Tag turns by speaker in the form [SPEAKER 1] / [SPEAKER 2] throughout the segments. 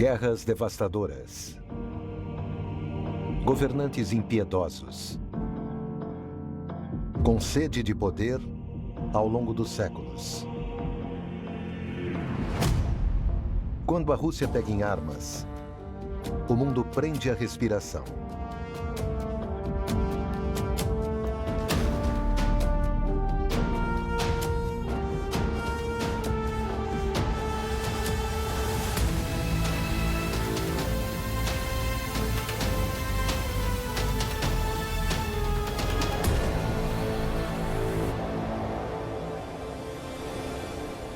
[SPEAKER 1] Guerras devastadoras. Governantes impiedosos. Com sede de poder ao longo dos séculos. Quando a Rússia pega em armas, o mundo prende a respiração.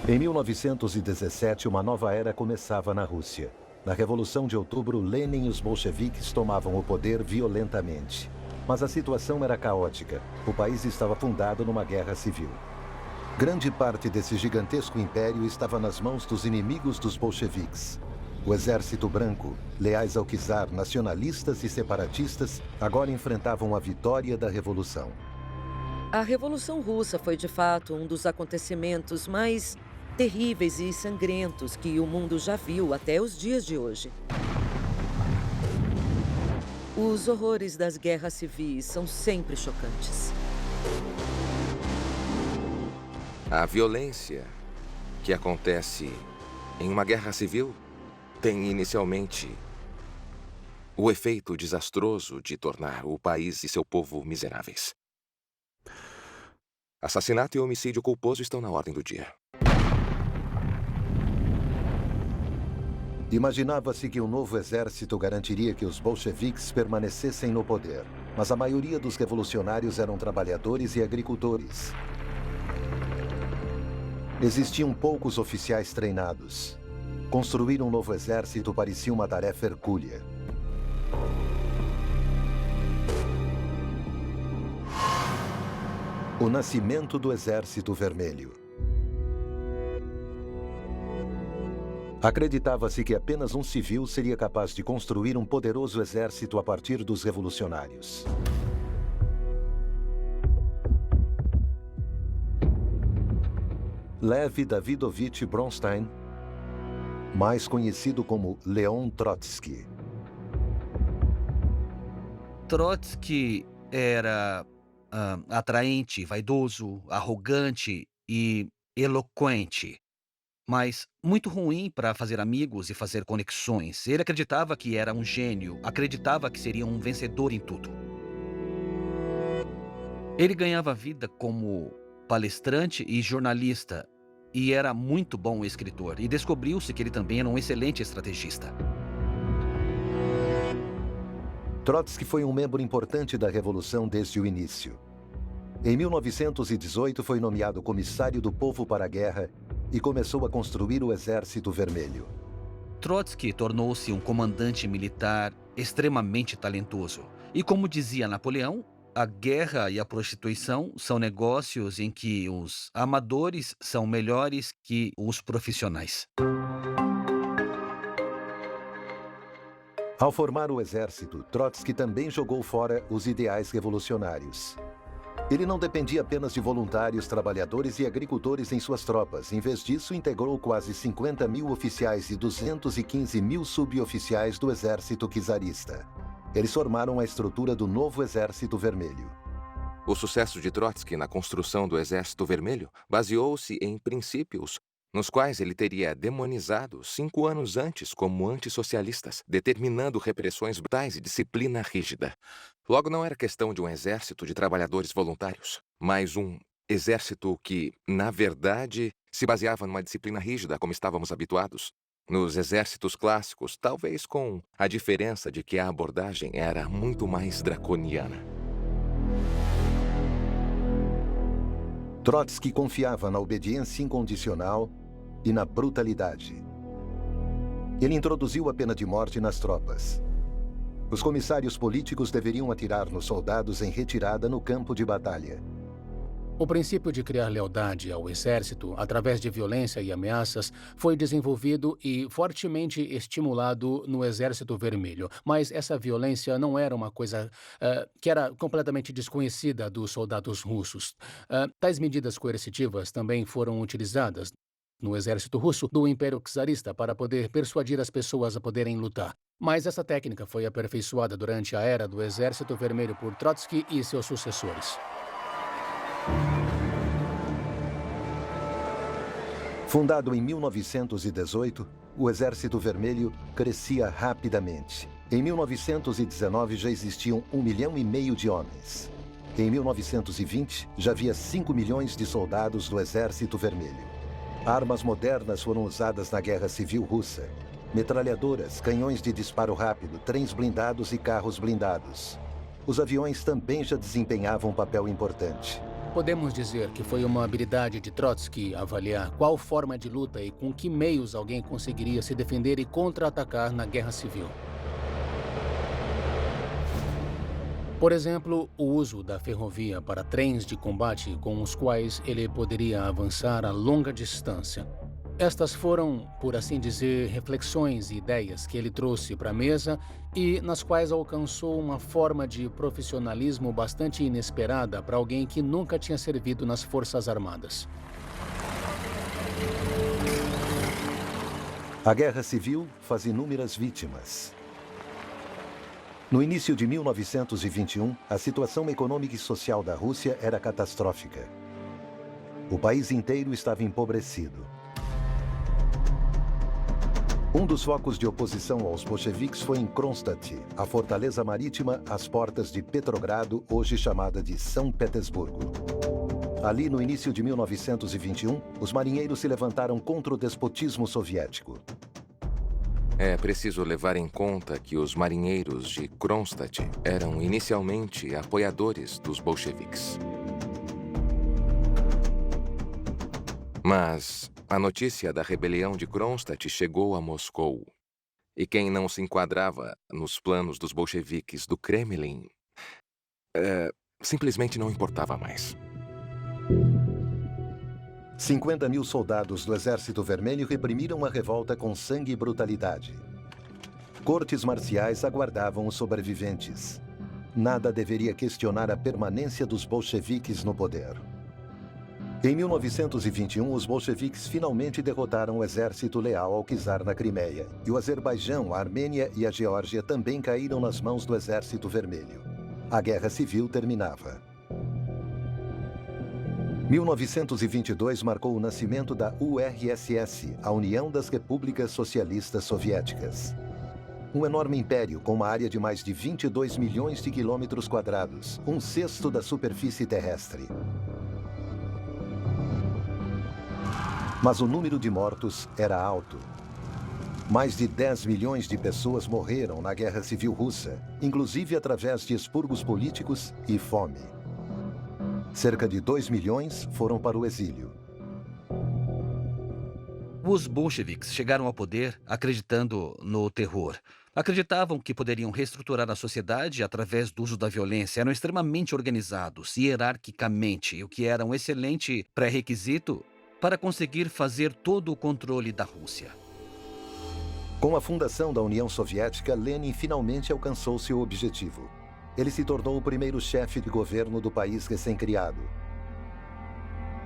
[SPEAKER 1] Em 1917, uma nova era começava na Rússia. Na Revolução de Outubro, Lenin e os bolcheviques tomavam o poder violentamente. Mas a situação era caótica. O país estava fundado numa guerra civil. Grande parte desse gigantesco império estava nas mãos dos inimigos dos bolcheviques. O Exército Branco, leais ao czar, nacionalistas e separatistas, agora enfrentavam a vitória da Revolução.
[SPEAKER 2] A Revolução Russa foi, de fato, um dos acontecimentos mais terríveis e sangrentos que o mundo já viu até os dias de hoje. Os horrores das guerras civis são sempre chocantes.
[SPEAKER 3] A violência que acontece em uma guerra civil tem inicialmente o efeito desastroso de tornar o país e seu povo miseráveis. Assassinato e homicídio culposo estão na ordem do dia.
[SPEAKER 1] Imaginava-se que o novo exército garantiria que os bolcheviques permanecessem no poder, mas a maioria dos revolucionários eram trabalhadores e agricultores. Existiam poucos oficiais treinados. Construir um novo exército parecia uma tarefa hercúlea. O nascimento do Exército Vermelho. Acreditava-se que apenas um civil seria capaz de construir um poderoso exército a partir dos revolucionários. Lev Davidovich Bronstein, mais conhecido como Leon Trotsky.
[SPEAKER 4] Trotsky era atraente, vaidoso, arrogante e eloquente, mas muito ruim para fazer amigos e fazer conexões. Ele acreditava que era um gênio, acreditava que seria um vencedor em tudo. Ele ganhava vida como palestrante e jornalista e era muito bom escritor, e descobriu-se que ele também era um excelente estrategista.
[SPEAKER 1] Trotsky foi um membro importante da Revolução desde o início. Em 1918, foi nomeado comissário do povo para a guerra e começou a construir o Exército Vermelho.
[SPEAKER 4] Trotsky tornou-se um comandante militar extremamente talentoso. E como dizia Napoleão, a guerra e a prostituição são negócios em que os amadores são melhores que os profissionais.
[SPEAKER 1] Ao formar o exército, Trotsky também jogou fora os ideais revolucionários. Ele não dependia apenas de voluntários, trabalhadores e agricultores em suas tropas. Em vez disso, integrou quase 50 mil oficiais e 215 mil suboficiais do exército czarista. Eles formaram a estrutura do novo Exército Vermelho.
[SPEAKER 3] O sucesso de Trotsky na construção do Exército Vermelho baseou-se em princípios nos quais ele teria demonizado 5 anos antes como antissocialistas, determinando repressões brutais e disciplina rígida. Logo, não era questão de um exército de trabalhadores voluntários, mas um exército que, na verdade, se baseava numa disciplina rígida como estávamos habituados nos exércitos clássicos, talvez com a diferença de que a abordagem era muito mais draconiana.
[SPEAKER 1] Trotsky confiava na obediência incondicional e na brutalidade. Ele introduziu a pena de morte nas tropas. Os comissários políticos deveriam atirar nos soldados em retirada no campo de batalha.
[SPEAKER 5] O princípio de criar lealdade ao exército, através de violência e ameaças, foi desenvolvido e fortemente estimulado no Exército Vermelho. Mas essa violência não era uma coisa que era completamente desconhecida dos soldados russos. Tais medidas coercitivas também foram utilizadas no exército russo do Império Czarista para poder persuadir as pessoas a poderem lutar. Mas essa técnica foi aperfeiçoada durante a era do Exército Vermelho por Trotsky e seus sucessores.
[SPEAKER 1] Fundado em 1918, o Exército Vermelho crescia rapidamente. Em 1919 já existiam 1,5 milhão de homens. Em 1920 já havia 5 milhões de soldados do Exército Vermelho. Armas modernas foram usadas na Guerra Civil Russa. Metralhadoras, canhões de disparo rápido, trens blindados e carros blindados. Os aviões também já desempenhavam um papel importante.
[SPEAKER 5] Podemos dizer que foi uma habilidade de Trotsky avaliar qual forma de luta e com que meios alguém conseguiria se defender e contra-atacar na Guerra Civil. Por exemplo, o uso da ferrovia para trens de combate com os quais ele poderia avançar a longa distância. Estas foram, por assim dizer, reflexões e ideias que ele trouxe para a mesa e nas quais alcançou uma forma de profissionalismo bastante inesperada para alguém que nunca tinha servido nas Forças Armadas.
[SPEAKER 1] A Guerra Civil faz inúmeras vítimas. No início de 1921, a situação econômica e social da Rússia era catastrófica. O país inteiro estava empobrecido. Um dos focos de oposição aos bolcheviques foi em Kronstadt, a fortaleza marítima às portas de Petrogrado, hoje chamada de São Petersburgo. Ali, no início de 1921, os marinheiros se levantaram contra o despotismo soviético.
[SPEAKER 3] É preciso levar em conta que os marinheiros de Kronstadt eram inicialmente apoiadores dos bolcheviques. Mas a notícia da rebelião de Kronstadt chegou a Moscou. E quem não se enquadrava nos planos dos bolcheviques do Kremlin, simplesmente não importava mais.
[SPEAKER 1] 50 mil soldados do Exército Vermelho reprimiram a revolta com sangue e brutalidade. Cortes marciais aguardavam os sobreviventes. Nada deveria questionar a permanência dos bolcheviques no poder. Em 1921, os bolcheviques finalmente derrotaram o exército leal ao czar na Crimeia, e o Azerbaijão, a Armênia e a Geórgia também caíram nas mãos do Exército Vermelho. A Guerra Civil terminava. 1922 marcou o nascimento da URSS, a União das Repúblicas Socialistas Soviéticas. Um enorme império com uma área de mais de 22 milhões de quilômetros quadrados, um sexto da superfície terrestre. Mas o número de mortos era alto. Mais de 10 milhões de pessoas morreram na Guerra Civil Russa, inclusive através de expurgos políticos e fome. Cerca de 2 milhões foram para o exílio.
[SPEAKER 4] Os bolcheviques chegaram ao poder acreditando no terror. Acreditavam que poderiam reestruturar a sociedade através do uso da violência. Eram extremamente organizados, hierarquicamente, o que era um excelente pré-requisito para conseguir fazer todo o controle da Rússia.
[SPEAKER 1] Com a fundação da União Soviética, Lenin finalmente alcançou seu objetivo. Ele se tornou o primeiro chefe de governo do país recém-criado.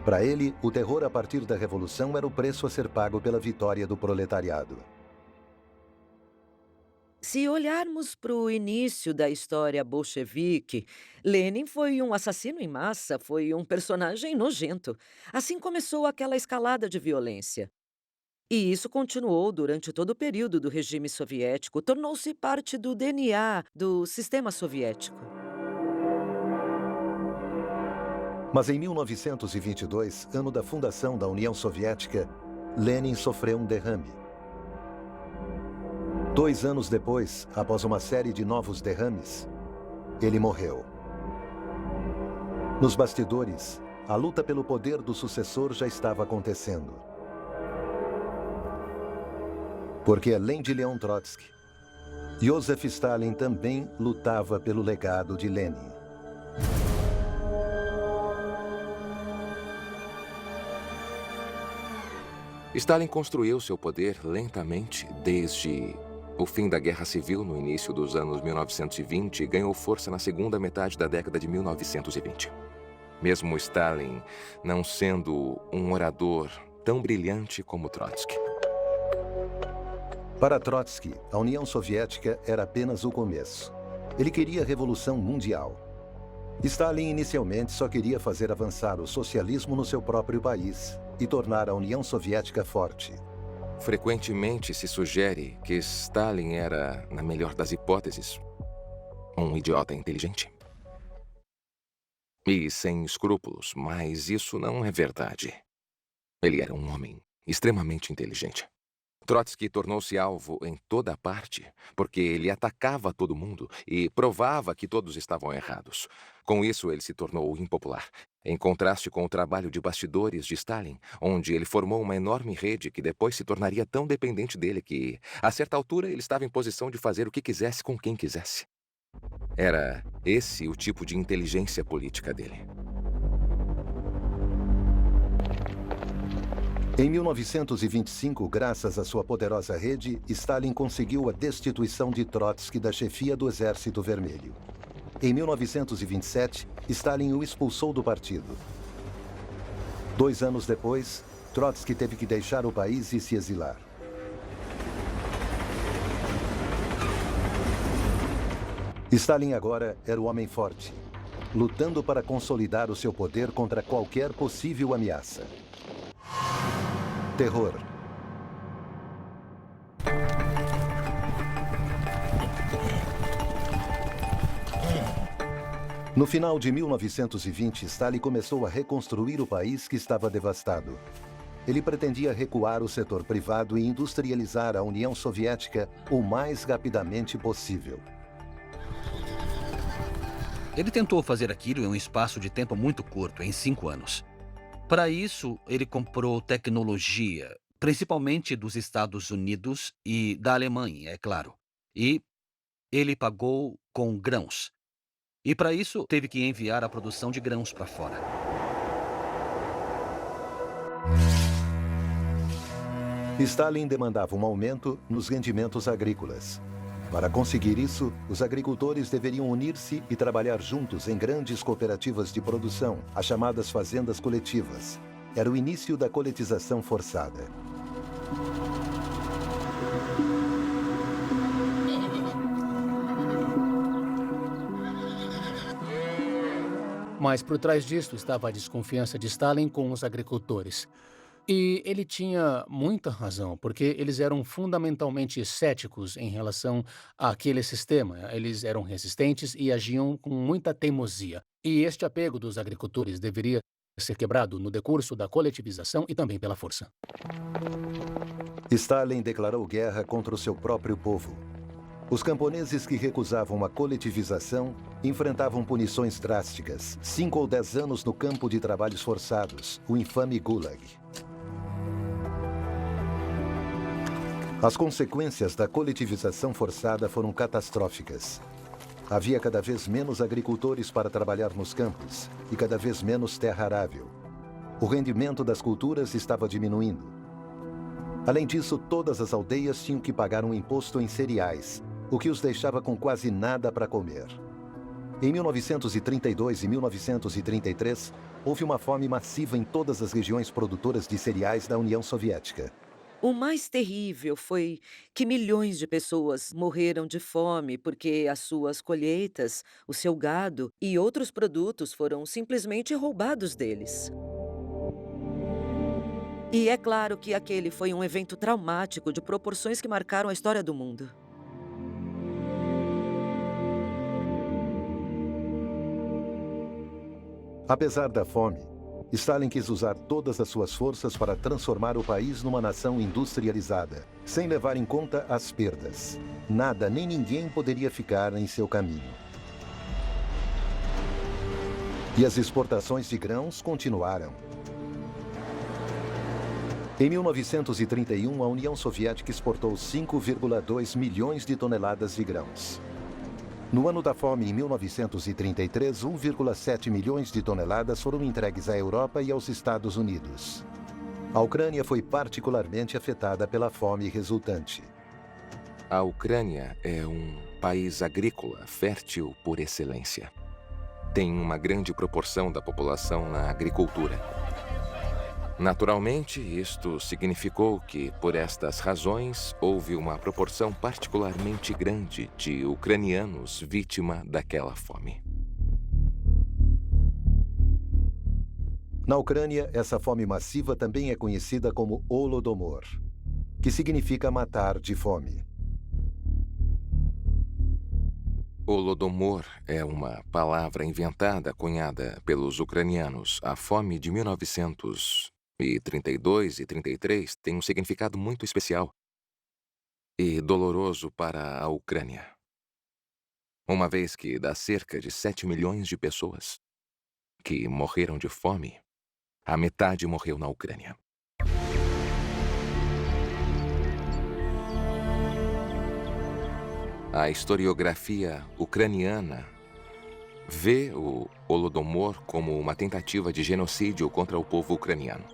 [SPEAKER 1] Para ele, o terror a partir da Revolução era o preço a ser pago pela vitória do proletariado.
[SPEAKER 2] Se olharmos para o início da história bolchevique, Lenin foi um assassino em massa, foi um personagem nojento. Assim começou aquela escalada de violência. E isso continuou durante todo o período do regime soviético, tornou-se parte do DNA do sistema soviético.
[SPEAKER 1] Mas em 1922, ano da fundação da União Soviética, Lenin sofreu um derrame. 2 anos depois, após uma série de novos derrames, ele morreu. Nos bastidores, a luta pelo poder do sucessor já estava acontecendo. Porque, além de Leon Trotsky, Joseph Stalin também lutava pelo legado de Lenin.
[SPEAKER 3] Stalin construiu seu poder lentamente desde o fim da Guerra Civil no início dos anos 1920 e ganhou força na segunda metade da década de 1920. Mesmo Stalin não sendo um orador tão brilhante como Trotsky.
[SPEAKER 1] Para Trotsky, a União Soviética era apenas o começo. Ele queria a Revolução Mundial. Stalin inicialmente só queria fazer avançar o socialismo no seu próprio país e tornar a União Soviética forte.
[SPEAKER 3] Frequentemente se sugere que Stalin era, na melhor das hipóteses, um idiota inteligente. E sem escrúpulos, mas isso não é verdade. Ele era um homem extremamente inteligente. Trotsky tornou-se alvo em toda parte, porque ele atacava todo mundo e provava que todos estavam errados. Com isso, ele se tornou impopular, em contraste com o trabalho de bastidores de Stalin, onde ele formou uma enorme rede que depois se tornaria tão dependente dele que, a certa altura, ele estava em posição de fazer o que quisesse com quem quisesse. Era esse o tipo de inteligência política dele.
[SPEAKER 1] Em 1925, graças à sua poderosa rede, Stalin conseguiu a destituição de Trotsky da chefia do Exército Vermelho. Em 1927, Stalin o expulsou do partido. 2 anos depois, Trotsky teve que deixar o país e se exilar. Stalin agora era o homem forte, lutando para consolidar o seu poder contra qualquer possível ameaça. Terror. No final de 1920, Stalin começou a reconstruir o país que estava devastado. Ele pretendia recuar o setor privado e industrializar a União Soviética o mais rapidamente possível.
[SPEAKER 4] Ele tentou fazer aquilo em um espaço de tempo muito curto, em 5 anos. Para isso, ele comprou tecnologia, principalmente dos Estados Unidos e da Alemanha, é claro. E ele pagou com grãos. E para isso, teve que enviar a produção de grãos para fora.
[SPEAKER 1] Stalin demandava um aumento nos rendimentos agrícolas. Para conseguir isso, os agricultores deveriam unir-se e trabalhar juntos em grandes cooperativas de produção, as chamadas fazendas coletivas. Era o início da coletização forçada.
[SPEAKER 5] Mas por trás disso estava a desconfiança de Stalin com os agricultores. E ele tinha muita razão, porque eles eram fundamentalmente céticos em relação àquele sistema. Eles eram resistentes e agiam com muita teimosia. E este apego dos agricultores deveria ser quebrado no decurso da coletivização e também pela força.
[SPEAKER 1] Stalin declarou guerra contra o seu próprio povo. Os camponeses que recusavam a coletivização enfrentavam punições drásticas, 5 ou 10 anos no campo de trabalhos forçados, o infame Gulag. As consequências da coletivização forçada foram catastróficas. Havia cada vez menos agricultores para trabalhar nos campos e cada vez menos terra arável. O rendimento das culturas estava diminuindo. Além disso, todas as aldeias tinham que pagar um imposto em cereais, o que os deixava com quase nada para comer. Em 1932 e 1933, houve uma fome massiva em todas as regiões produtoras de cereais da União Soviética.
[SPEAKER 2] O mais terrível foi que milhões de pessoas morreram de fome porque as suas colheitas, o seu gado e outros produtos foram simplesmente roubados deles. E é claro que aquele foi um evento traumático de proporções que marcaram a história do mundo.
[SPEAKER 1] Apesar da fome, Stalin quis usar todas as suas forças para transformar o país numa nação industrializada, sem levar em conta as perdas. Nada nem ninguém poderia ficar em seu caminho. E as exportações de grãos continuaram. Em 1931, a União Soviética exportou 5,2 milhões de toneladas de grãos. No ano da fome, em 1933, 1,7 milhões de toneladas foram entregues à Europa e aos Estados Unidos. A Ucrânia foi particularmente afetada pela fome resultante.
[SPEAKER 3] A Ucrânia é um país agrícola fértil por excelência. Tem uma grande proporção da população na agricultura. Naturalmente, isto significou que, por estas razões, houve uma proporção particularmente grande de ucranianos vítima daquela fome.
[SPEAKER 1] Na Ucrânia, essa fome massiva também é conhecida como Holodomor, que significa matar de fome.
[SPEAKER 3] Holodomor é uma palavra inventada, cunhada pelos ucranianos. A fome de 1932 e 33 tem um significado muito especial e doloroso para a Ucrânia, uma vez que das cerca de 7 milhões de pessoas que morreram de fome, a metade morreu na Ucrânia. A historiografia ucraniana vê o Holodomor como uma tentativa de genocídio contra o povo ucraniano.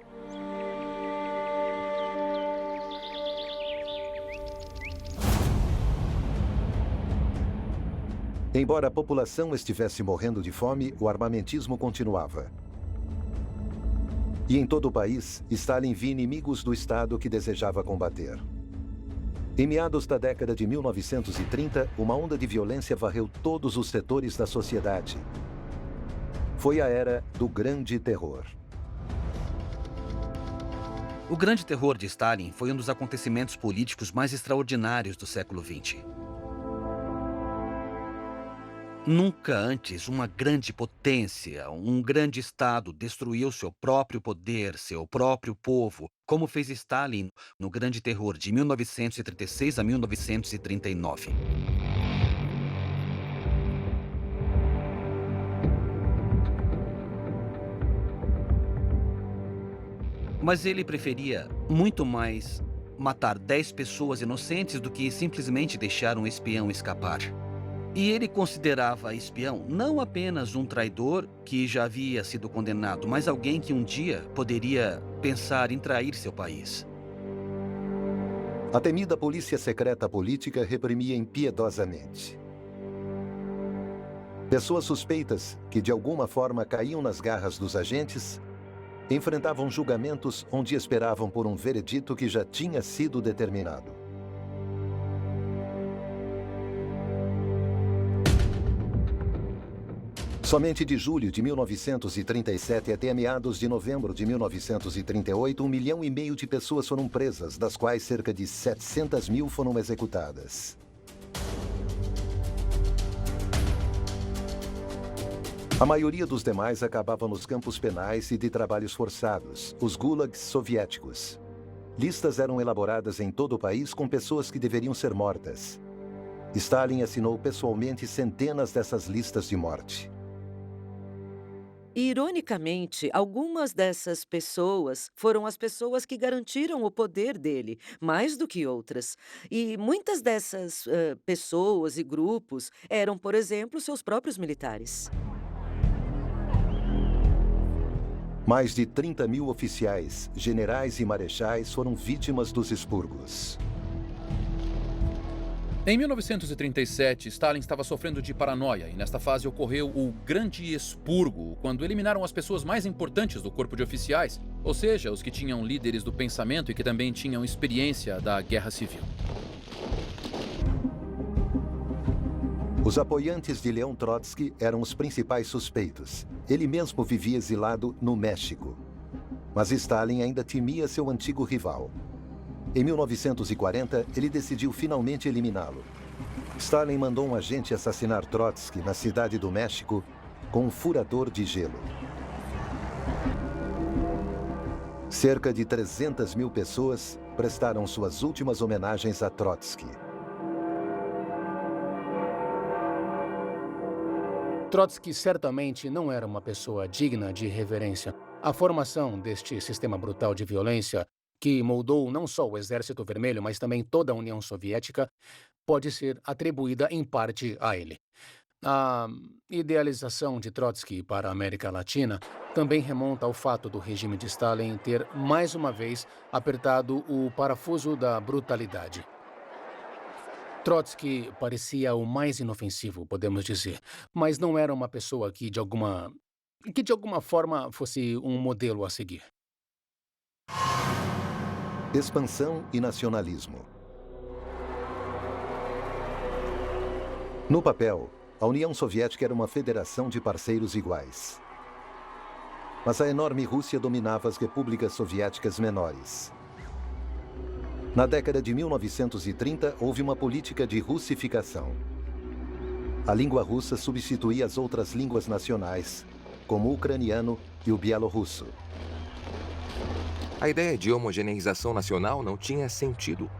[SPEAKER 1] Embora a população estivesse morrendo de fome, o armamentismo continuava. E em todo o país, Stalin via inimigos do Estado que desejava combater. Em meados da década de 1930, uma onda de violência varreu todos os setores da sociedade. Foi a era do Grande Terror.
[SPEAKER 4] O Grande Terror de Stalin foi um dos acontecimentos políticos mais extraordinários do século XX. Nunca antes uma grande potência, um grande Estado destruiu seu próprio poder, seu próprio povo, como fez Stalin no Grande Terror de 1936 a 1939. Mas ele preferia muito mais matar 10 pessoas inocentes do que simplesmente deixar um espião escapar. E ele considerava espião não apenas um traidor que já havia sido condenado, mas alguém que um dia poderia pensar em trair seu país.
[SPEAKER 1] A temida polícia secreta política reprimia impiedosamente. Pessoas suspeitas, que de alguma forma caíam nas garras dos agentes, enfrentavam julgamentos onde esperavam por um veredito que já tinha sido determinado. Somente de julho de 1937 até meados de novembro de 1938, 1,5 milhão de pessoas foram presas, das quais cerca de 700 mil foram executadas. A maioria dos demais acabava nos campos penais e de trabalhos forçados, os gulags soviéticos. Listas eram elaboradas em todo o país com pessoas que deveriam ser mortas. Stalin assinou pessoalmente centenas dessas listas de morte.
[SPEAKER 2] Ironicamente, algumas dessas pessoas foram as pessoas que garantiram o poder dele, mais do que outras. E muitas dessas pessoas e grupos eram, por exemplo, seus próprios militares.
[SPEAKER 1] Mais de 30 mil oficiais, generais e marechais foram vítimas dos expurgos.
[SPEAKER 6] Em 1937, Stalin estava sofrendo de paranoia e nesta fase ocorreu o Grande Expurgo, quando eliminaram as pessoas mais importantes do corpo de oficiais, ou seja, os que tinham líderes do pensamento e que também tinham experiência da guerra civil.
[SPEAKER 1] Os apoiantes de Leon Trotsky eram os principais suspeitos. Ele mesmo vivia exilado no México. Mas Stalin ainda temia seu antigo rival. Em 1940, ele decidiu finalmente eliminá-lo. Stalin mandou um agente assassinar Trotsky na cidade do México com um furador de gelo. Cerca de 300 mil pessoas prestaram suas últimas homenagens a Trotsky.
[SPEAKER 5] Trotsky certamente não era uma pessoa digna de reverência. A formação deste sistema brutal de violência, que moldou não só o Exército Vermelho, mas também toda a União Soviética, pode ser atribuída em parte a ele. A idealização de Trotsky para a América Latina também remonta ao fato do regime de Stalin ter, mais uma vez, apertado o parafuso da brutalidade. Trotsky parecia o mais inofensivo, podemos dizer, mas não era uma pessoa que de alguma forma fosse um modelo a seguir.
[SPEAKER 1] Expansão e nacionalismo. No papel, a União Soviética era uma federação de parceiros iguais. Mas a enorme Rússia dominava as repúblicas soviéticas menores. Na década de 1930, houve uma política de russificação. A língua russa substituía as outras línguas nacionais, como o ucraniano e o bielorrusso.
[SPEAKER 3] A ideia de homogeneização nacional não tinha sentido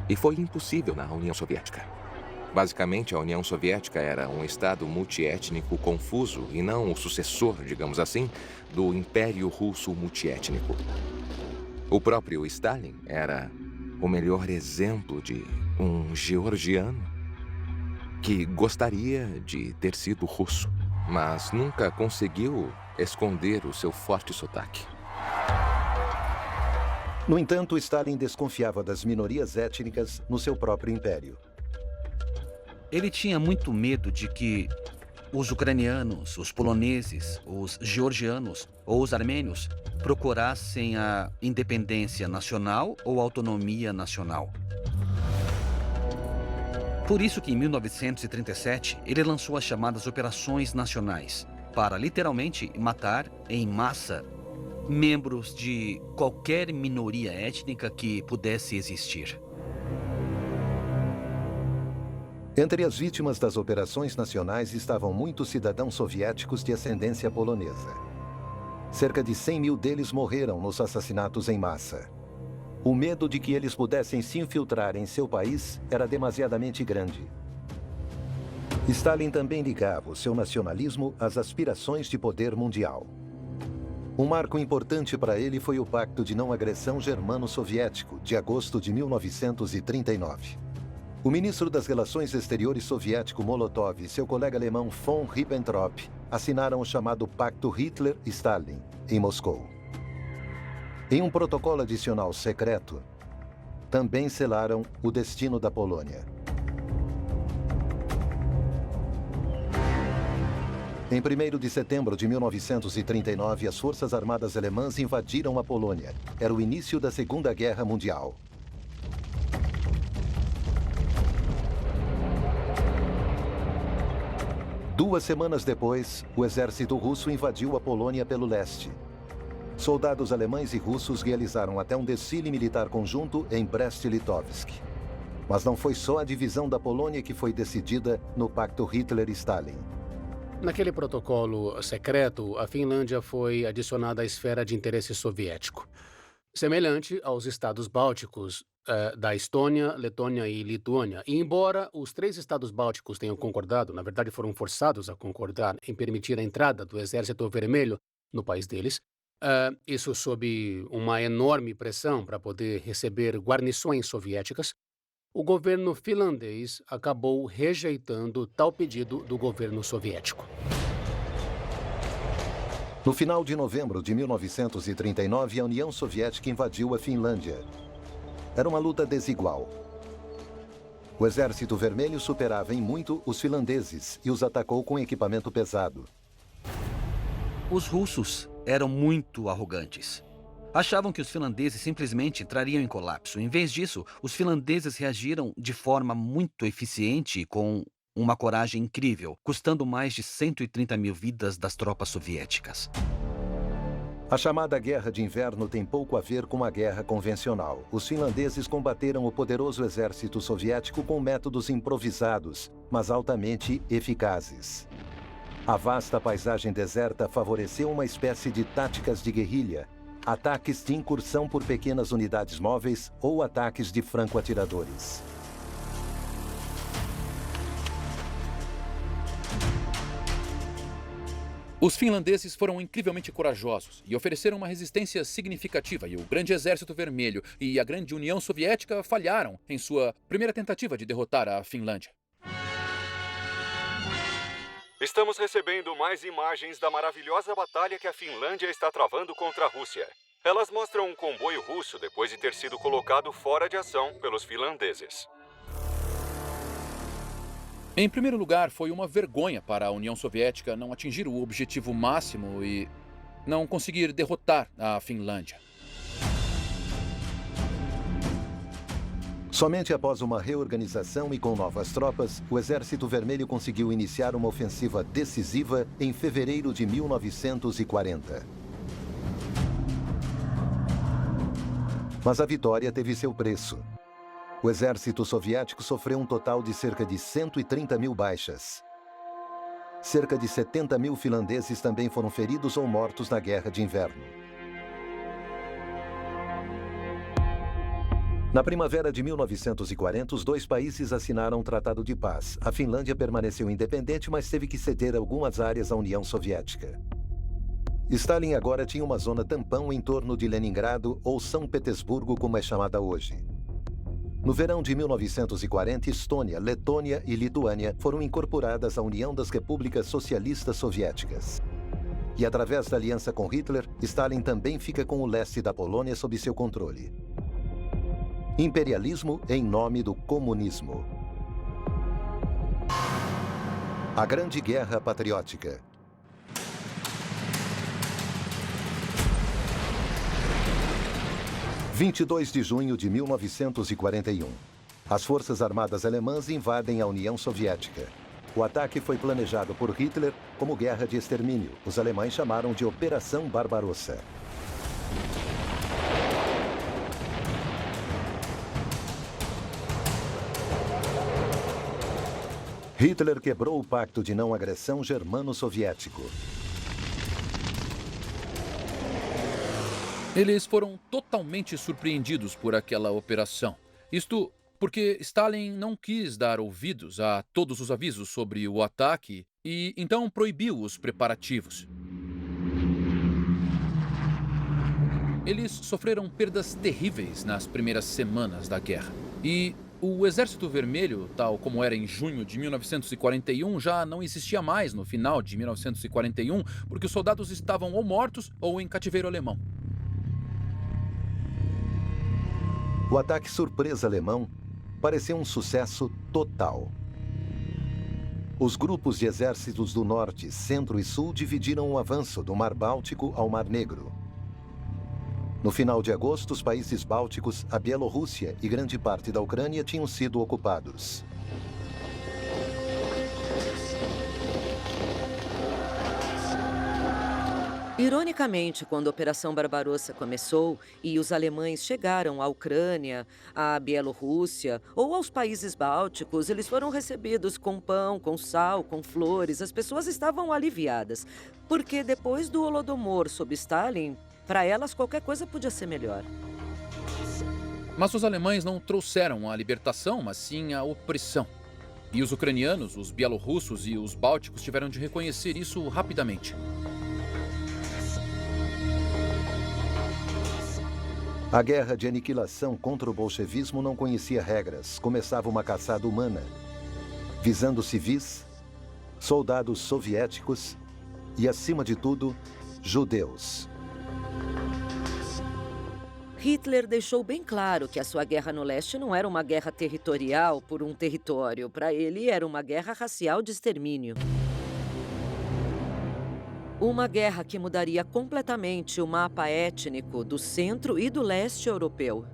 [SPEAKER 3] e foi impossível na União Soviética. Basicamente, a União Soviética era um estado multiétnico confuso e não o sucessor, digamos assim, do Império Russo multiétnico. O próprio Stalin era o melhor exemplo de um georgiano que gostaria de ter sido russo, mas nunca conseguiu esconder o seu forte sotaque.
[SPEAKER 1] No entanto, Stalin desconfiava das minorias étnicas no seu próprio império.
[SPEAKER 4] Ele tinha muito medo de que os ucranianos, os poloneses, os georgianos ou os armênios procurassem a independência nacional ou autonomia nacional. Por isso que em 1937 ele lançou as chamadas Operações Nacionais, para literalmente matar em massa membros de qualquer minoria étnica que pudesse existir.
[SPEAKER 1] Entre as vítimas das operações nacionais estavam muitos cidadãos soviéticos de ascendência polonesa. Cerca de 100 mil deles morreram nos assassinatos em massa. O medo de que eles pudessem se infiltrar em seu país era demasiadamente grande. Stalin também ligava o seu nacionalismo às aspirações de poder mundial. Um marco importante para ele foi o Pacto de Não Agressão Germano-Soviético, de agosto de 1939. O ministro das Relações Exteriores soviético Molotov e seu colega alemão von Ribbentrop assinaram o chamado Pacto Hitler-Stalin, em Moscou. Em um protocolo adicional secreto, também selaram o destino da Polônia. Em 1º de setembro de 1939, as Forças Armadas Alemãs invadiram a Polônia. Era o início da Segunda Guerra Mundial. Duas semanas depois, o exército russo invadiu a Polônia pelo leste. Soldados alemães e russos realizaram até um desfile militar conjunto em Brest-Litovsk. Mas não foi só a divisão da Polônia que foi decidida no Pacto Hitler-Stalin.
[SPEAKER 5] Naquele protocolo secreto, a Finlândia foi adicionada à esfera de interesse soviético. Semelhante aos estados bálticos da Estônia, Letônia e Lituânia. E embora os 3 estados bálticos tenham concordado, na verdade foram forçados a concordar em permitir a entrada do Exército Vermelho no país deles, isso sob uma enorme pressão para poder receber guarnições soviéticas, o governo finlandês acabou rejeitando tal pedido do governo soviético.
[SPEAKER 1] No final de novembro de 1939, a União Soviética invadiu a Finlândia. Era uma luta desigual. O Exército Vermelho superava em muito os finlandeses e os atacou com equipamento pesado.
[SPEAKER 4] Os russos eram muito arrogantes. Achavam que os finlandeses simplesmente entrariam em colapso. Em vez disso, os finlandeses reagiram de forma muito eficiente e com uma coragem incrível, custando mais de 130 mil vidas das tropas soviéticas.
[SPEAKER 1] A chamada Guerra de Inverno tem pouco a ver com a guerra convencional. Os finlandeses combateram o poderoso exército soviético com métodos improvisados, mas altamente eficazes. A vasta paisagem deserta favoreceu uma espécie de táticas de guerrilha, ataques de incursão por pequenas unidades móveis ou ataques de franco-atiradores.
[SPEAKER 6] Os finlandeses foram incrivelmente corajosos e ofereceram uma resistência significativa, e o Grande Exército Vermelho e a Grande União Soviética falharam em sua primeira tentativa de derrotar a Finlândia.
[SPEAKER 7] Estamos recebendo mais imagens da maravilhosa batalha que a Finlândia está travando contra a Rússia. Elas mostram um comboio russo depois de ter sido colocado fora de ação pelos finlandeses.
[SPEAKER 6] Em primeiro lugar, foi uma vergonha para a União Soviética não atingir o objetivo máximo e não conseguir derrotar a Finlândia.
[SPEAKER 1] Somente após uma reorganização e com novas tropas, o Exército Vermelho conseguiu iniciar uma ofensiva decisiva em fevereiro de 1940. Mas a vitória teve seu preço. O exército soviético sofreu um total de cerca de 130 mil baixas. Cerca de 70 mil finlandeses também foram feridos ou mortos na Guerra de Inverno. Na primavera de 1940, os dois países assinaram um tratado de paz. A Finlândia permaneceu independente, mas teve que ceder algumas áreas à União Soviética. Stalin agora tinha uma zona tampão em torno de Leningrado, ou São Petersburgo, como é chamada hoje. No verão de 1940, Estônia, Letônia e Lituânia foram incorporadas à União das Repúblicas Socialistas Soviéticas. E através da aliança com Hitler, Stalin também fica com o leste da Polônia sob seu controle. Imperialismo em nome do comunismo. A Grande Guerra Patriótica. 22 de junho de 1941. As forças armadas alemãs invadem a União Soviética. O ataque foi planejado por Hitler como guerra de extermínio. Os alemães chamaram de Operação Barbarossa. Hitler quebrou o pacto de não agressão germano-soviético.
[SPEAKER 6] Eles foram totalmente surpreendidos por aquela operação. Isto porque Stalin não quis dar ouvidos a todos os avisos sobre o ataque e então proibiu os preparativos. Eles sofreram perdas terríveis nas primeiras semanas da guerra. E o Exército Vermelho, tal como era em junho de 1941, já não existia mais no final de 1941, porque os soldados estavam ou mortos ou em cativeiro alemão.
[SPEAKER 1] O ataque surpresa alemão pareceu um sucesso total. Os grupos de exércitos do Norte, Centro e Sul dividiram o avanço do Mar Báltico ao Mar Negro. No final de agosto, os países bálticos, a Bielorrússia e grande parte da Ucrânia tinham sido ocupados.
[SPEAKER 2] Ironicamente, quando a Operação Barbarossa começou e os alemães chegaram à Ucrânia, à Bielorrússia ou aos países bálticos, eles foram recebidos com pão, com sal, com flores. As pessoas estavam aliviadas, porque depois do Holodomor sob Stalin, para elas qualquer coisa podia ser melhor.
[SPEAKER 6] Mas os alemães não trouxeram a libertação, mas sim a opressão. E os ucranianos, os bielorrussos e os bálticos tiveram de reconhecer isso rapidamente.
[SPEAKER 1] A guerra de aniquilação contra o bolchevismo não conhecia regras. Começava uma caçada humana, visando civis, soldados soviéticos e, acima de tudo, judeus.
[SPEAKER 2] Hitler deixou bem claro que a sua guerra no leste não era uma guerra territorial por um território. Para ele, era uma guerra racial de extermínio. Uma guerra que mudaria completamente o mapa étnico do centro e do leste europeu.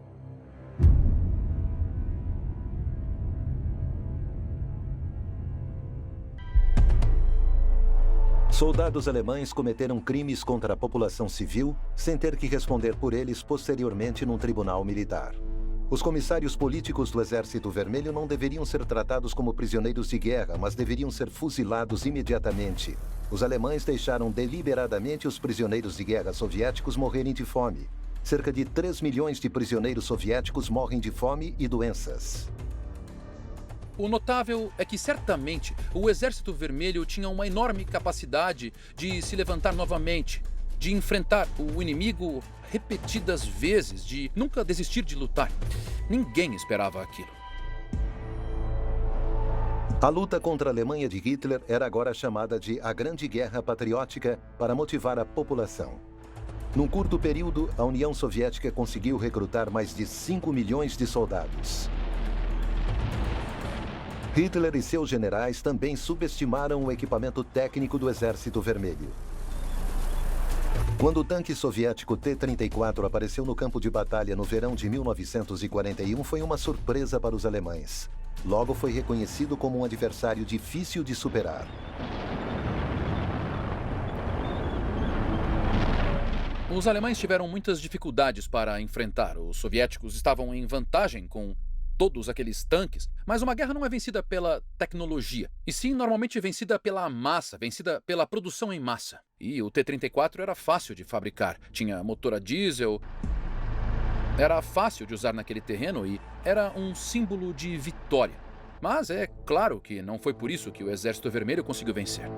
[SPEAKER 1] Soldados alemães cometeram crimes contra a população civil sem ter que responder por eles posteriormente num tribunal militar. Os comissários políticos do Exército Vermelho não deveriam ser tratados como prisioneiros de guerra, mas deveriam ser fuzilados imediatamente. Os alemães deixaram deliberadamente os prisioneiros de guerra soviéticos morrerem de fome. Cerca de 3 milhões de prisioneiros soviéticos morrem de fome e doenças.
[SPEAKER 6] O notável é que, certamente, o Exército Vermelho tinha uma enorme capacidade de se levantar novamente, de enfrentar o inimigo repetidas vezes, de nunca desistir de lutar. Ninguém esperava aquilo.
[SPEAKER 1] A luta contra a Alemanha de Hitler era agora chamada de a Grande Guerra Patriótica para motivar a população. Num curto período, a União Soviética conseguiu recrutar mais de 5 milhões de soldados. Hitler e seus generais também subestimaram o equipamento técnico do Exército Vermelho. Quando o tanque soviético T-34 apareceu no campo de batalha no verão de 1941, foi uma surpresa para os alemães. Logo foi reconhecido como um adversário difícil de superar.
[SPEAKER 6] Os alemães tiveram muitas dificuldades para enfrentar. Os soviéticos estavam em vantagem com todos aqueles tanques, mas uma guerra não é vencida pela tecnologia, e sim normalmente vencida pela massa, vencida pela produção em massa. E o T-34 era fácil de fabricar, tinha motor a diesel, era fácil de usar naquele terreno e era um símbolo de vitória. Mas é claro que não foi por isso que o Exército Vermelho conseguiu vencer.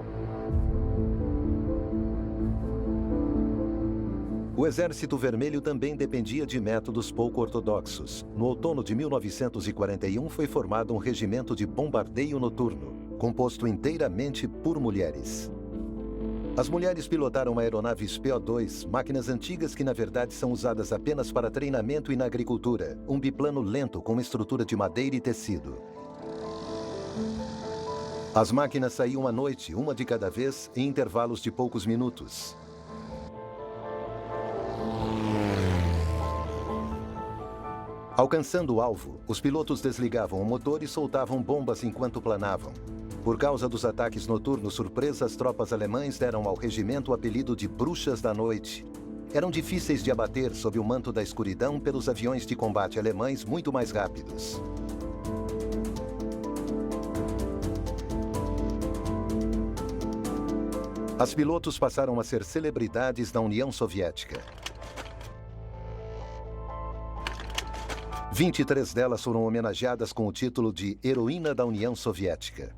[SPEAKER 1] O Exército Vermelho também dependia de métodos pouco ortodoxos. No outono de 1941 foi formado um regimento de bombardeio noturno, composto inteiramente por mulheres. As mulheres pilotaram aeronaves PO-2, máquinas antigas que na verdade são usadas apenas para treinamento e na agricultura, um biplano lento com uma estrutura de madeira e tecido. As máquinas saíam à noite, uma de cada vez, em intervalos de poucos minutos. Alcançando o alvo, os pilotos desligavam o motor e soltavam bombas enquanto planavam. Por causa dos ataques noturnos surpresa, as tropas alemãs deram ao regimento o apelido de Bruxas da Noite. Eram difíceis de abater sob o manto da escuridão pelos aviões de combate alemães muito mais rápidos. As pilotos passaram a ser celebridades da União Soviética. 23 delas foram homenageadas com o título de Heroína da União Soviética.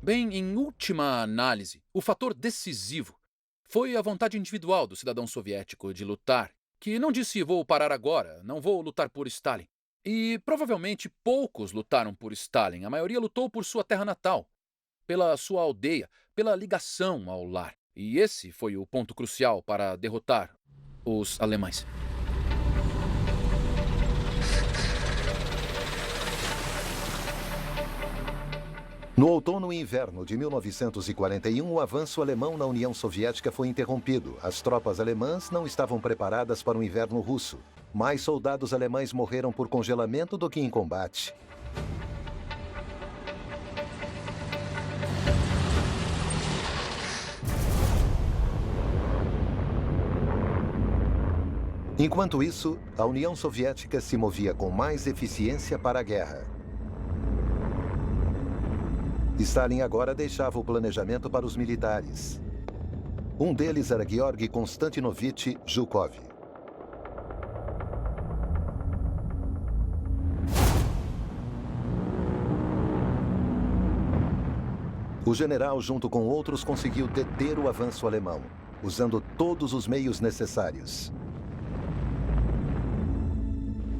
[SPEAKER 6] Bem, em última análise, o fator decisivo foi a vontade individual do cidadão soviético de lutar, que não disse vou parar agora, não vou lutar por Stalin. E provavelmente poucos lutaram por Stalin, a maioria lutou por sua terra natal, pela sua aldeia, pela ligação ao lar. E esse foi o ponto crucial para derrotar os alemães.
[SPEAKER 1] No outono e inverno de 1941, o avanço alemão na União Soviética foi interrompido. As tropas alemãs não estavam preparadas para o inverno russo. Mais soldados alemães morreram por congelamento do que em combate. Enquanto isso, a União Soviética se movia com mais eficiência para a guerra. Stalin agora deixava o planejamento para os militares. Um deles era Georgy Konstantinovich Zhukov. O general, junto com outros, conseguiu deter o avanço alemão, usando todos os meios necessários.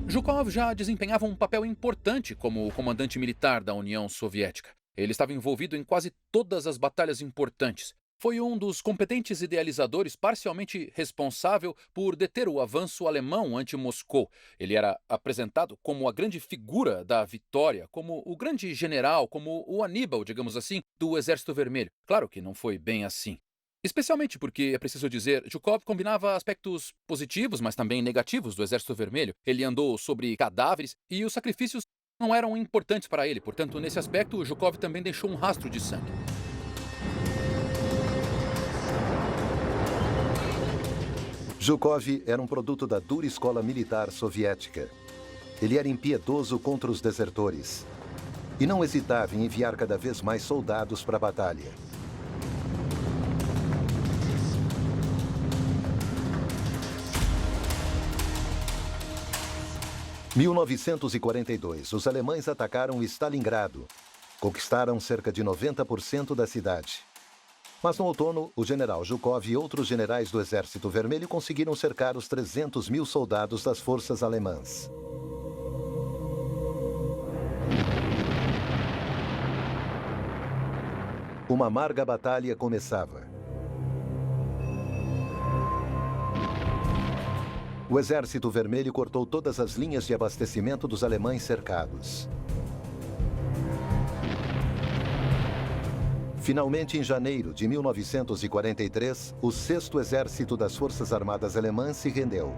[SPEAKER 6] Zhukov já desempenhava um papel importante como comandante militar da União Soviética. Ele estava envolvido em quase todas as batalhas importantes. Foi um dos competentes idealizadores parcialmente responsável por deter o avanço alemão ante-Moscou. Ele era apresentado como a grande figura da vitória, como o grande general, como o Aníbal, digamos assim, do Exército Vermelho. Claro que não foi bem assim. Especialmente porque, é preciso dizer, Zhukov combinava aspectos positivos, mas também negativos do Exército Vermelho. Ele andou sobre cadáveres e os sacrifícios não eram importantes para ele. Portanto, nesse aspecto, Zhukov também deixou um rastro de sangue.
[SPEAKER 1] Zhukov era um produto da dura escola militar soviética. Ele era impiedoso contra os desertores e não hesitava em enviar cada vez mais soldados para a batalha. Em 1942, os alemães atacaram Stalingrado. Conquistaram cerca de 90% da cidade. Mas no outono, o general Zhukov e outros generais do Exército Vermelho conseguiram cercar os 300 mil soldados das forças alemãs. Uma amarga batalha começava. O Exército Vermelho cortou todas as linhas de abastecimento dos alemães cercados. Finalmente, em janeiro de 1943, o 6º Exército das Forças Armadas Alemãs se rendeu.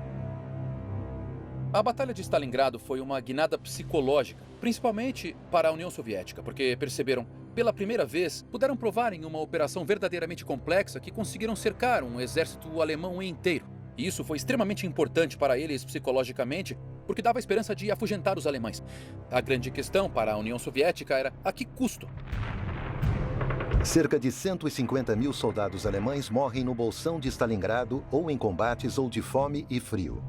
[SPEAKER 6] A Batalha de Stalingrado foi uma guinada psicológica, principalmente para a União Soviética, porque perceberam, pela primeira vez, puderam provar em uma operação verdadeiramente complexa que conseguiram cercar um exército alemão inteiro. E isso foi extremamente importante para eles psicologicamente, porque dava a esperança de afugentar os alemães. A grande questão para a União Soviética era a que custo?
[SPEAKER 1] Cerca de 150 mil soldados alemães morrem no bolsão de Stalingrado ou em combates ou de fome e frio.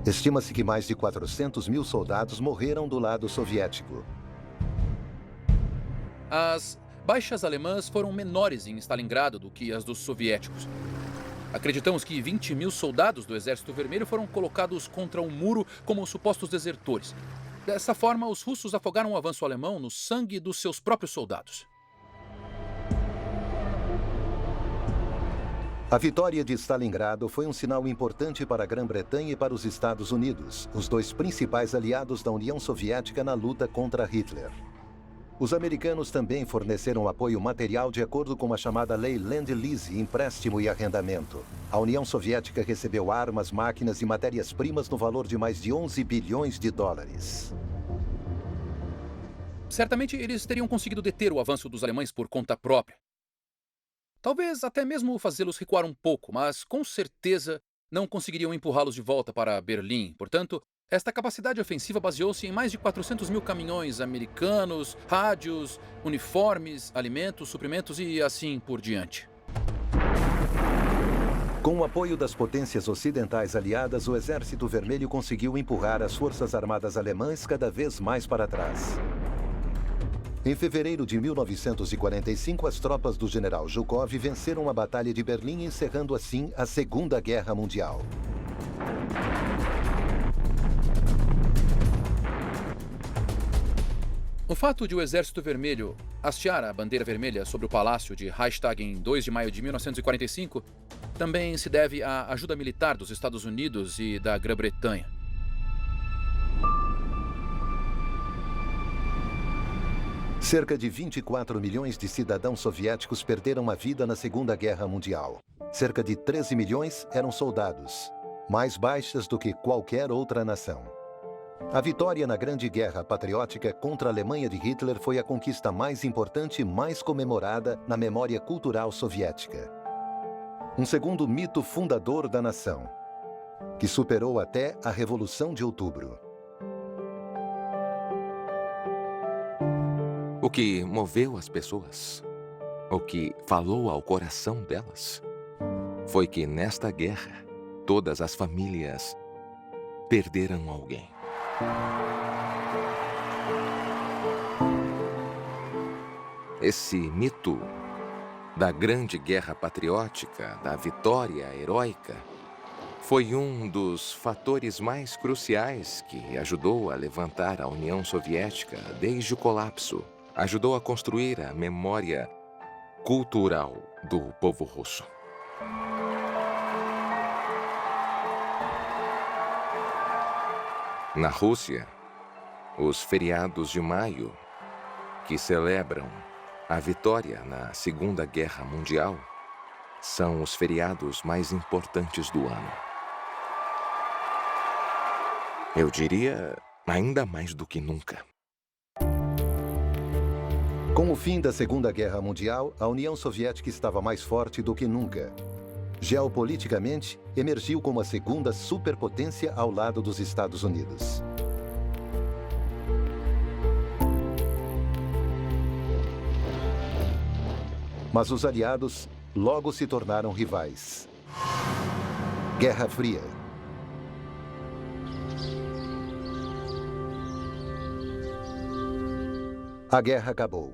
[SPEAKER 1] Estima-se que mais de 400 mil soldados morreram do lado soviético.
[SPEAKER 6] As baixas alemãs foram menores em Stalingrado do que as dos soviéticos. Acreditamos que 20 mil soldados do Exército Vermelho foram colocados contra um muro como supostos desertores. Dessa forma, os russos afogaram o avanço alemão no sangue dos seus próprios soldados.
[SPEAKER 1] A vitória de Stalingrado foi um sinal importante para a Grã-Bretanha e para os Estados Unidos, os dois principais aliados da União Soviética na luta contra Hitler. Os americanos também forneceram apoio material de acordo com a chamada Lei Lend-Lease, empréstimo e arrendamento. A União Soviética recebeu armas, máquinas e matérias-primas no valor de mais de 11 bilhões de dólares.
[SPEAKER 6] Certamente eles teriam conseguido deter o avanço dos alemães por conta própria. Talvez até mesmo fazê-los recuar um pouco, mas com certeza não conseguiriam empurrá-los de volta para Berlim. Portanto, esta capacidade ofensiva baseou-se em mais de 400 mil caminhões americanos, rádios, uniformes, alimentos, suprimentos e assim por diante.
[SPEAKER 1] Com o apoio das potências ocidentais aliadas, o Exército Vermelho conseguiu empurrar as forças armadas alemãs cada vez mais para trás. Em fevereiro de 1945, as tropas do general Zhukov venceram a Batalha de Berlim, encerrando assim a Segunda Guerra Mundial.
[SPEAKER 6] O fato de o Exército Vermelho hastear a bandeira vermelha sobre o Palácio de Reichstag em 2 de maio de 1945 também se deve à ajuda militar dos Estados Unidos e da Grã-Bretanha.
[SPEAKER 1] Cerca de 24 milhões de cidadãos soviéticos perderam a vida na Segunda Guerra Mundial. Cerca de 13 milhões eram soldados, mais baixas do que qualquer outra nação. A vitória na Grande Guerra Patriótica contra a Alemanha de Hitler foi a conquista mais importante e mais comemorada na memória cultural soviética. Um segundo mito fundador da nação, que superou até a Revolução de Outubro.
[SPEAKER 3] O que moveu as pessoas, o que falou ao coração delas, foi que nesta guerra, todas as famílias perderam alguém. Esse mito da Grande Guerra Patriótica, da vitória heróica, foi um dos fatores mais cruciais que ajudou a levantar a União Soviética desde o colapso. Ajudou a construir a memória cultural do povo russo. Na Rússia, os feriados de maio, que celebram a vitória na Segunda Guerra Mundial, são os feriados mais importantes do ano. Eu diria, ainda mais do que nunca.
[SPEAKER 1] Com o fim da Segunda Guerra Mundial, a União Soviética estava mais forte do que nunca. Geopoliticamente, emergiu como a segunda superpotência ao lado dos Estados Unidos. Mas os aliados logo se tornaram rivais. Guerra Fria. A guerra acabou.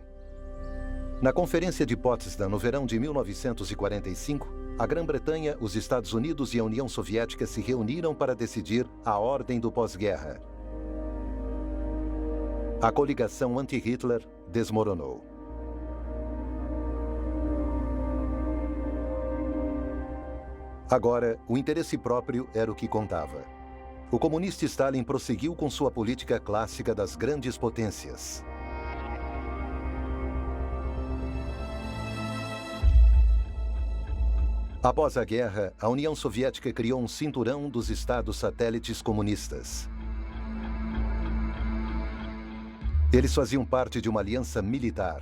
[SPEAKER 1] Na Conferência de Potsdam, no verão de 1945, a Grã-Bretanha, os Estados Unidos e a União Soviética se reuniram para decidir a ordem do pós-guerra. A coligação anti-Hitler desmoronou. Agora, o interesse próprio era o que contava. O comunista Stalin prosseguiu com sua política clássica das grandes potências. Após a guerra, a União Soviética criou um cinturão dos estados satélites comunistas. Eles faziam parte de uma aliança militar,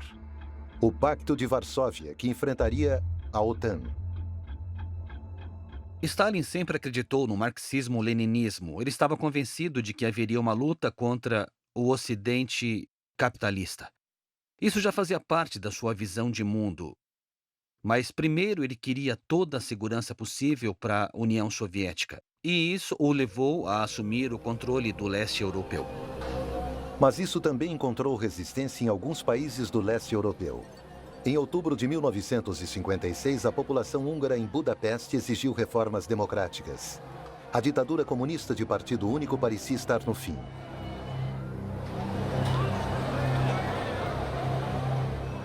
[SPEAKER 1] o Pacto de Varsóvia, que enfrentaria a OTAN.
[SPEAKER 4] Stalin sempre acreditou no marxismo-leninismo. Ele estava convencido de que haveria uma luta contra o Ocidente capitalista. Isso já fazia parte da sua visão de mundo. Mas primeiro ele queria toda a segurança possível para a União Soviética. E isso o levou a assumir o controle do leste europeu.
[SPEAKER 1] Mas isso também encontrou resistência em alguns países do leste europeu. Em outubro de 1956, a população húngara em Budapeste exigiu reformas democráticas. A ditadura comunista de partido único parecia estar no fim.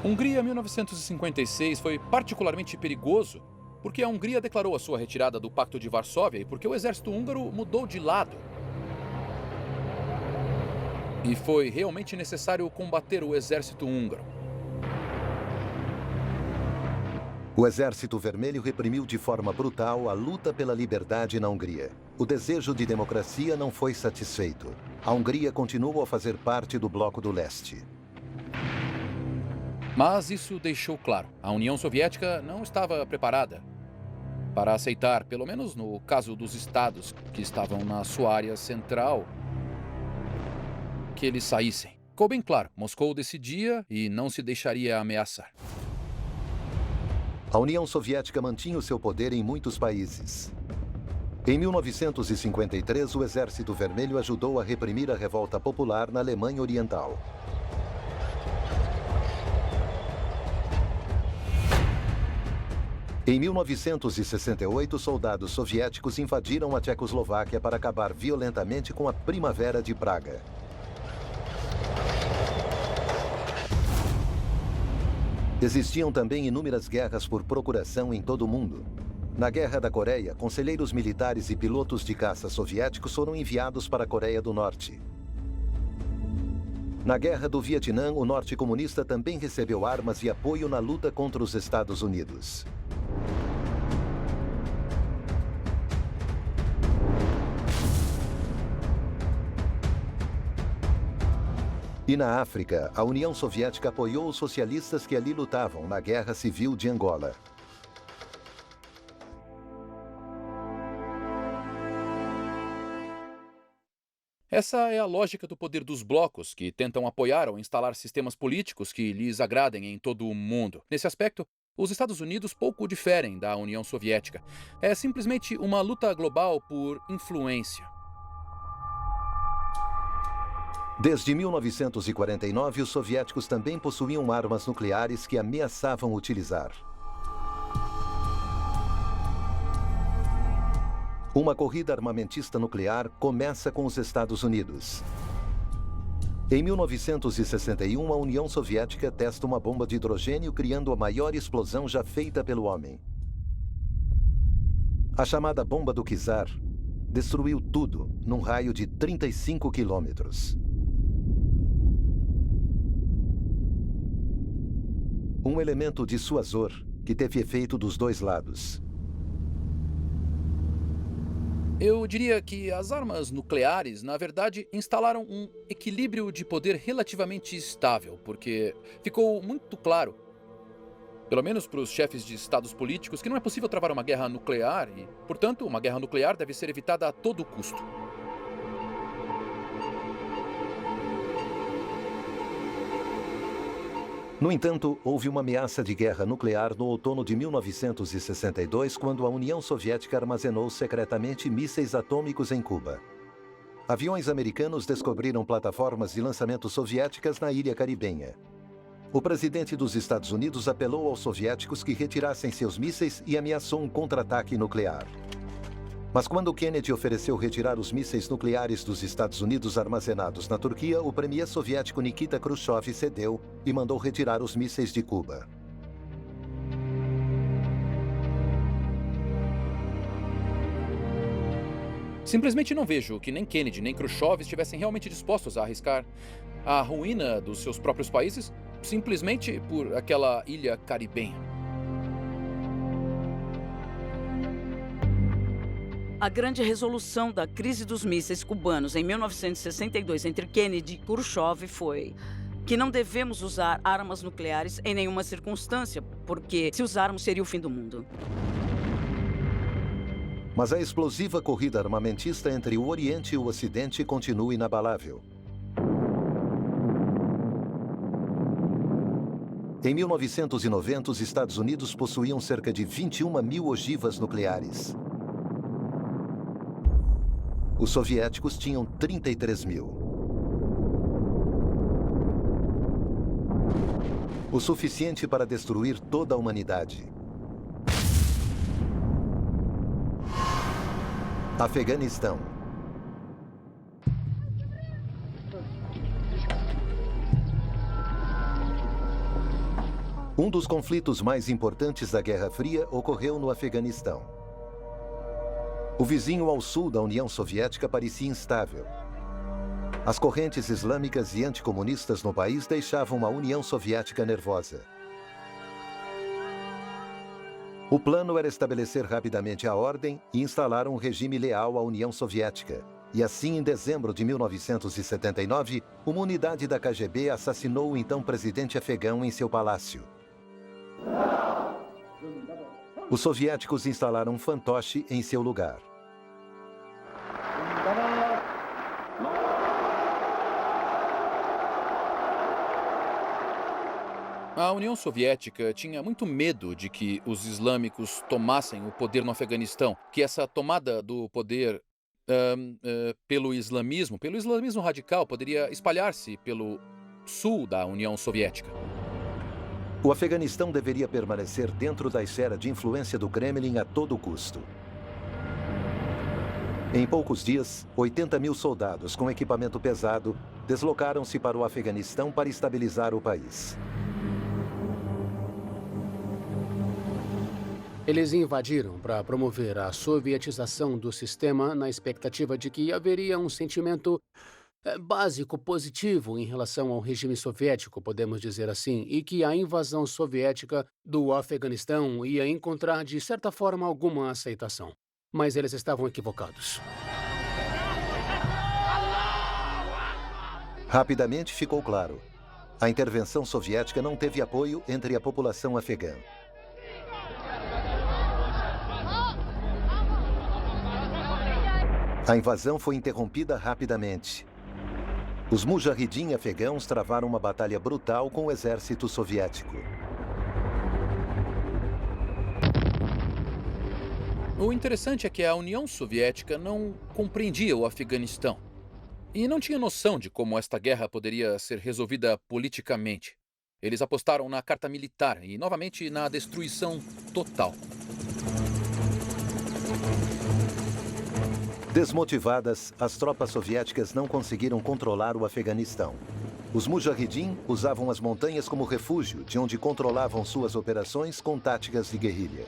[SPEAKER 6] Hungria 1956 foi particularmente perigoso porque a Hungria declarou a sua retirada do Pacto de Varsóvia e porque o exército húngaro mudou de lado. E foi realmente necessário combater o exército húngaro.
[SPEAKER 1] O Exército Vermelho reprimiu de forma brutal a luta pela liberdade na Hungria. O desejo de democracia não foi satisfeito. A Hungria continuou a fazer parte do Bloco do Leste.
[SPEAKER 6] Mas isso deixou claro, a União Soviética não estava preparada para aceitar, pelo menos no caso dos estados que estavam na sua área central, que eles saíssem. Ficou bem claro, Moscou decidia e não se deixaria ameaçar.
[SPEAKER 1] A União Soviética mantinha o seu poder em muitos países. Em 1953, o Exército Vermelho ajudou a reprimir a revolta popular na Alemanha Oriental. Em 1968, soldados soviéticos invadiram a Tchecoslováquia para acabar violentamente com a Primavera de Praga. Existiam também inúmeras guerras por procuração em todo o mundo. Na Guerra da Coreia, conselheiros militares e pilotos de caça soviéticos foram enviados para a Coreia do Norte. Na Guerra do Vietnã, o Norte comunista também recebeu armas e apoio na luta contra os Estados Unidos. E na África, a União Soviética apoiou os socialistas que ali lutavam na Guerra Civil de Angola.
[SPEAKER 6] Essa é a lógica do poder dos blocos, que tentam apoiar ou instalar sistemas políticos que lhes agradem em todo o mundo. Nesse aspecto, os Estados Unidos pouco diferem da União Soviética. É simplesmente uma luta global por influência.
[SPEAKER 1] Desde 1949, os soviéticos também possuíam armas nucleares que ameaçavam utilizar. Uma corrida armamentista nuclear começa com os Estados Unidos. Em 1961, a União Soviética testa uma bomba de hidrogênio, criando a maior explosão já feita pelo homem. A chamada bomba do Czar destruiu tudo num raio de 35 quilômetros. Um elemento dissuasor que teve efeito dos dois lados.
[SPEAKER 6] Eu diria que as armas nucleares, na verdade, instalaram um equilíbrio de poder relativamente estável, porque ficou muito claro, pelo menos para os chefes de estados políticos, que não é possível travar uma guerra nuclear e, portanto, uma guerra nuclear deve ser evitada a todo custo.
[SPEAKER 1] No entanto, houve uma ameaça de guerra nuclear no outono de 1962, quando a União Soviética armazenou secretamente mísseis atômicos em Cuba. Aviões americanos descobriram plataformas de lançamento soviéticas na ilha caribenha. O presidente dos Estados Unidos apelou aos soviéticos que retirassem seus mísseis e ameaçou um contra-ataque nuclear. Mas quando Kennedy ofereceu retirar os mísseis nucleares dos Estados Unidos armazenados na Turquia, o premier soviético Nikita Khrushchev cedeu e mandou retirar os mísseis de Cuba.
[SPEAKER 6] Simplesmente não vejo que nem Kennedy nem Khrushchev estivessem realmente dispostos a arriscar a ruína dos seus próprios países simplesmente por aquela ilha caribenha.
[SPEAKER 8] A grande resolução da crise dos mísseis cubanos em 1962 entre Kennedy e Khrushchev foi que não devemos usar armas nucleares em nenhuma circunstância, porque se usarmos seria o fim do mundo.
[SPEAKER 1] Mas a explosiva corrida armamentista entre o Oriente e o Ocidente continua inabalável. Em 1990, os Estados Unidos possuíam cerca de 21 mil ogivas nucleares. Os soviéticos tinham 33 mil. O suficiente para destruir toda a humanidade. Afeganistão. Um dos conflitos mais importantes da Guerra Fria ocorreu no Afeganistão. O vizinho ao sul da União Soviética parecia instável. As correntes islâmicas e anticomunistas no país deixavam a União Soviética nervosa. O plano era estabelecer rapidamente a ordem e instalar um regime leal à União Soviética. E assim, em dezembro de 1979, uma unidade da KGB assassinou o então presidente afegão em seu palácio. Os soviéticos instalaram um fantoche em seu lugar.
[SPEAKER 6] A União Soviética tinha muito medo de que os islâmicos tomassem o poder no Afeganistão, que essa tomada do poder pelo islamismo radical, poderia espalhar-se pelo sul da União Soviética.
[SPEAKER 1] O Afeganistão deveria permanecer dentro da esfera de influência do Kremlin a todo custo. Em poucos dias, 80 mil soldados com equipamento pesado deslocaram-se para o Afeganistão para estabilizar o país.
[SPEAKER 5] Eles invadiram para promover a sovietização do sistema na expectativa de que haveria um sentimento básico positivo em relação ao regime soviético, podemos dizer assim, e que a invasão soviética do Afeganistão ia encontrar, de certa forma, alguma aceitação. Mas eles estavam equivocados.
[SPEAKER 1] Rapidamente ficou claro. A intervenção soviética não teve apoio entre a população afegã. A invasão foi interrompida rapidamente. Os mujahidin afegãos travaram uma batalha brutal com o exército soviético.
[SPEAKER 6] O interessante é que a União Soviética não compreendia o Afeganistão e não tinha noção de como esta guerra poderia ser resolvida politicamente. Eles apostaram na carta militar e, novamente, na destruição total.
[SPEAKER 1] Desmotivadas, as tropas soviéticas não conseguiram controlar o Afeganistão. Os mujahidin usavam as montanhas como refúgio, de onde controlavam suas operações com táticas de guerrilha.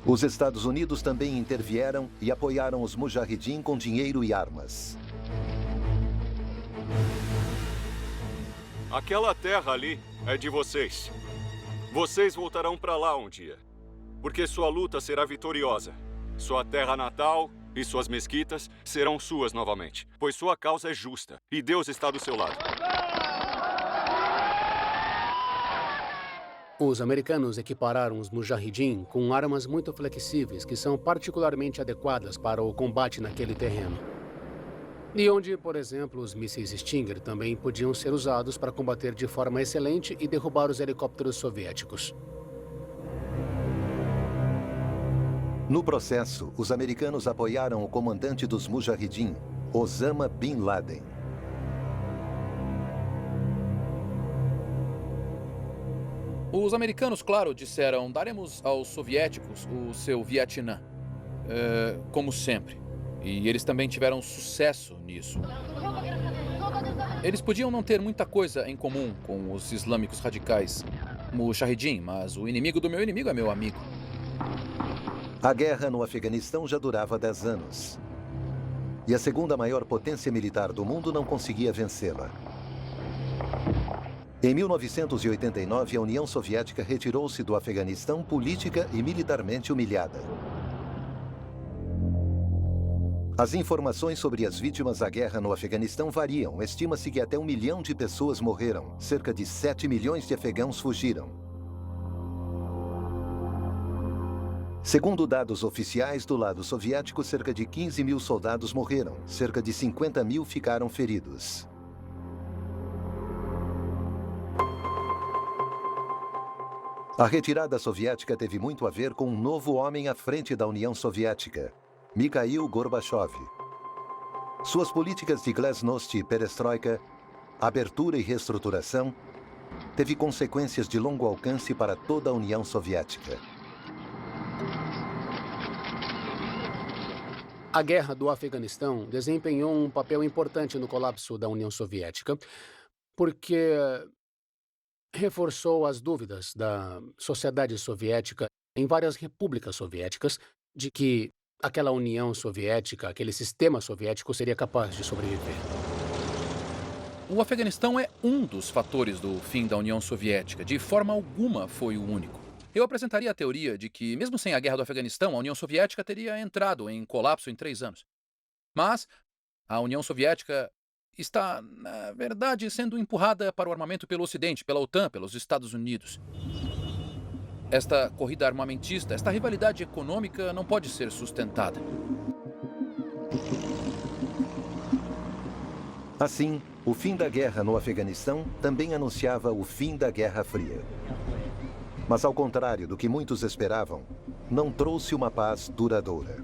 [SPEAKER 1] Os Estados Unidos também intervieram e apoiaram os mujahidin com dinheiro e armas.
[SPEAKER 7] Aquela terra ali é de vocês. Vocês voltarão para lá um dia, porque sua luta será vitoriosa. Sua terra natal e suas mesquitas serão suas novamente, pois sua causa é justa e Deus está do seu lado.
[SPEAKER 5] Os americanos equipararam os mujahidin com armas muito flexíveis que são particularmente adequadas para o combate naquele terreno. E onde, por exemplo, os mísseis Stinger também podiam ser usados para combater de forma excelente e derrubar os helicópteros soviéticos.
[SPEAKER 1] No processo, os americanos apoiaram o comandante dos mujahidin, Osama Bin Laden.
[SPEAKER 6] Os americanos, claro, disseram: daremos aos soviéticos o seu Vietnã, como sempre. E eles também tiveram sucesso nisso. Eles podiam não ter muita coisa em comum com os islâmicos radicais mujahidin, mas o inimigo do meu inimigo é meu amigo.
[SPEAKER 1] A guerra no Afeganistão já durava 10 anos. E a segunda maior potência militar do mundo não conseguia vencê-la. Em 1989, a União Soviética retirou-se do Afeganistão política e militarmente humilhada. As informações sobre as vítimas da guerra no Afeganistão variam. Estima-se que até 1 milhão de pessoas morreram. Cerca de 7 milhões de afegãos fugiram. Segundo dados oficiais do lado soviético, cerca de 15 mil soldados morreram. Cerca de 50 mil ficaram feridos. A retirada soviética teve muito a ver com um novo homem à frente da União Soviética, Mikhail Gorbachev. Suas políticas de glasnost e perestroika, abertura e reestruturação, teve consequências de longo alcance para toda a União Soviética.
[SPEAKER 5] A guerra do Afeganistão desempenhou um papel importante no colapso da União Soviética, porque reforçou as dúvidas da sociedade soviética em várias repúblicas soviéticas de que aquela União Soviética, aquele sistema soviético seria capaz de sobreviver.
[SPEAKER 6] O Afeganistão é um dos fatores do fim da União Soviética. De forma alguma foi o único. Eu apresentaria a teoria de que, mesmo sem a guerra do Afeganistão, a União Soviética teria entrado em colapso em 3 anos. Mas a União Soviética está, na verdade, sendo empurrada para o armamento pelo Ocidente, pela OTAN, pelos Estados Unidos. Esta corrida armamentista, esta rivalidade econômica não pode ser sustentada.
[SPEAKER 1] Assim, o fim da guerra no Afeganistão também anunciava o fim da Guerra Fria. Mas, ao contrário do que muitos esperavam, não trouxe uma paz duradoura.